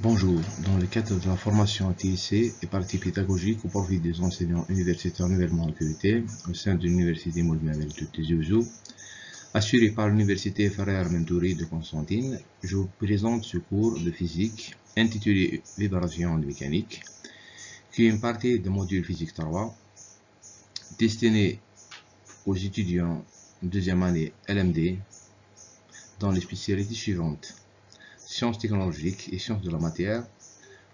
Bonjour, dans le cadre de la formation TIC et partie pédagogique au profit des enseignants universitaires nouvellement recrutés au sein de l'Université Moulin Tizi-Ouzou, assurée par l'Université Frères Mentouri de Constantine, je vous présente ce cours de physique intitulé Vibration de mécanique, qui est une partie du module physique 3 destiné aux étudiants deuxième année LMD dans les spécialités suivantes: sciences technologiques et sciences de la matière,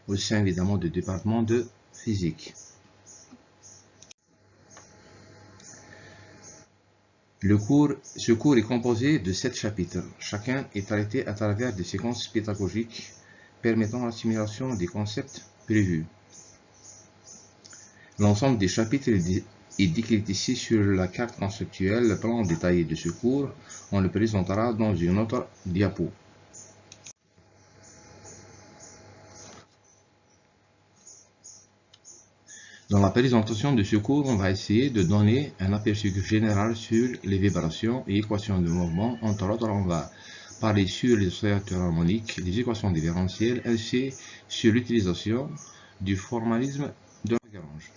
au sein évidemment du département de physique. Ce cours est composé de 7 chapitres. Chacun est traité à travers des séquences pédagogiques permettant l'assimilation des concepts prévus. L'ensemble des chapitres est décrit ici sur la carte conceptuelle. Le plan détaillé de ce cours, on le présentera dans une autre diapo. Dans la présentation de ce cours, on va essayer de donner un aperçu général sur les vibrations et équations de mouvement. Entre autres, on va parler sur les oscillateurs harmoniques, les équations différentielles, ainsi sur l'utilisation du formalisme de Lagrange.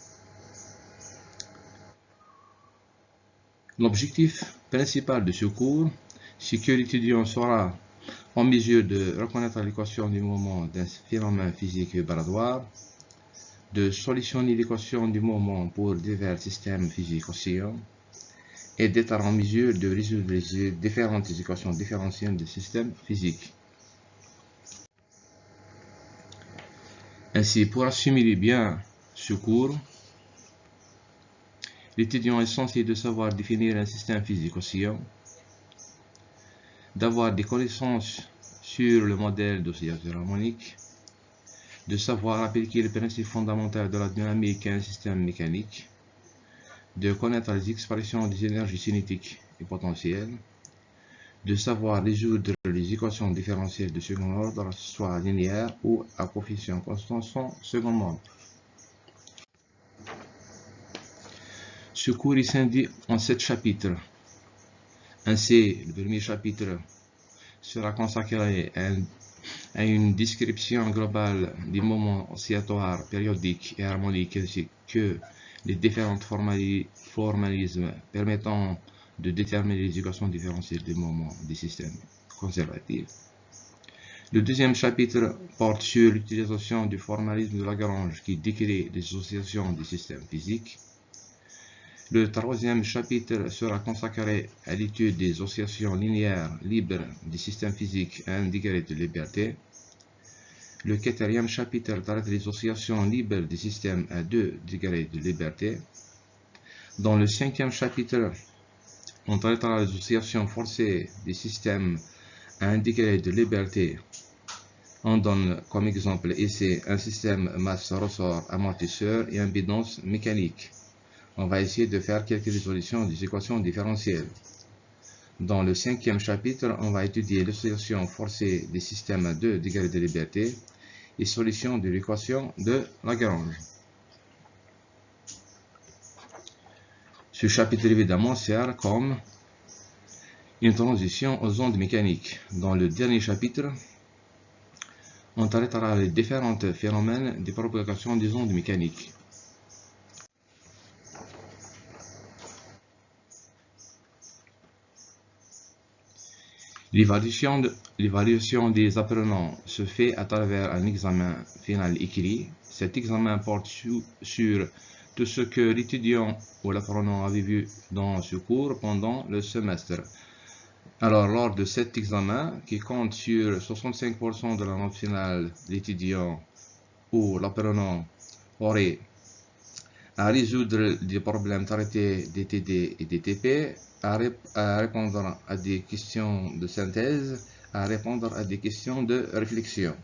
L'objectif principal de ce cours, c'est que l'étudiant sera en mesure de reconnaître l'équation du mouvement d'un phénomène physique vibratoire, de solutionner l'équation du mouvement pour divers systèmes physiques oscillants et d'être en mesure de résoudre les différentes équations différentielles des systèmes physiques. Ainsi, pour assimiler bien ce cours, l'étudiant est censé de savoir définir un système physique oscillant, d'avoir des connaissances sur le modèle d'oscillateur harmonique, de savoir appliquer le principe fondamental de la dynamique à un système mécanique, de connaître les expressions des énergies cinétiques et potentielles, de savoir résoudre les équations différentielles de second ordre, soit linéaires ou à coefficient constant sans second ordre. Ce cours est scindé en 7 chapitres. Ainsi, le premier chapitre sera consacré à une description globale des moments oscillatoires périodiques et harmoniques ainsi que les différents formalismes permettant de déterminer les équations différentielles des moments des systèmes conservatifs. Le deuxième chapitre porte sur l'utilisation du formalisme de Lagrange qui décrit les associations des systèmes physiques. Le troisième chapitre sera consacré à l'étude des oscillations linéaires libres des systèmes physiques à un degré de liberté. Le quatrième chapitre traite les oscillations libres des systèmes à 2 degrés de liberté. Dans le cinquième chapitre, on traitera les oscillations forcées des systèmes à 1 degré de liberté. On donne comme exemple ici un système masse-ressort amortisseur et impédance mécanique. On va essayer de faire quelques résolutions des équations différentielles. Dans le cinquième chapitre, on va étudier l'oscillation forcée des systèmes à 2 degrés de liberté et solution de l'équation de Lagrange. Ce chapitre évidemment sert comme une transition aux ondes mécaniques. Dans le dernier chapitre, on traitera les différents phénomènes de propagation des ondes mécaniques. L'évaluation des apprenants se fait à travers un examen final écrit. Cet examen porte sur tout ce que l'étudiant ou l'apprenant avait vu dans ce cours pendant le semestre. Alors, lors de cet examen, qui compte sur 65% de la note finale, l'étudiant ou l'apprenant aurait à résoudre des problèmes traités DTD et DTP, à répondre à des questions de synthèse, à répondre à des questions de réflexion.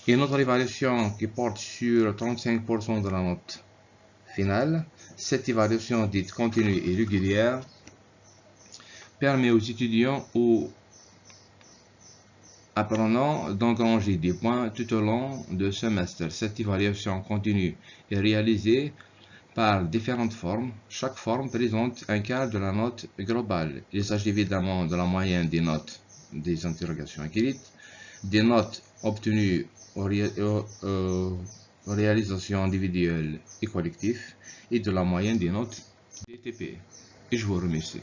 Et notre évaluation qui porte sur 35% de la note finale, cette évaluation dite continue et régulière permet aux étudiants ou apprenants d'engranger des points tout au long du semestre. Cette évaluation continue est réalisée par différentes formes. Chaque forme présente un quart de la note globale. Il s'agit évidemment de la moyenne des notes des interrogations écrites, des notes obtenus aux réalisations individuelles et collectives et de la moyenne des notes des TP. Et je vous remercie.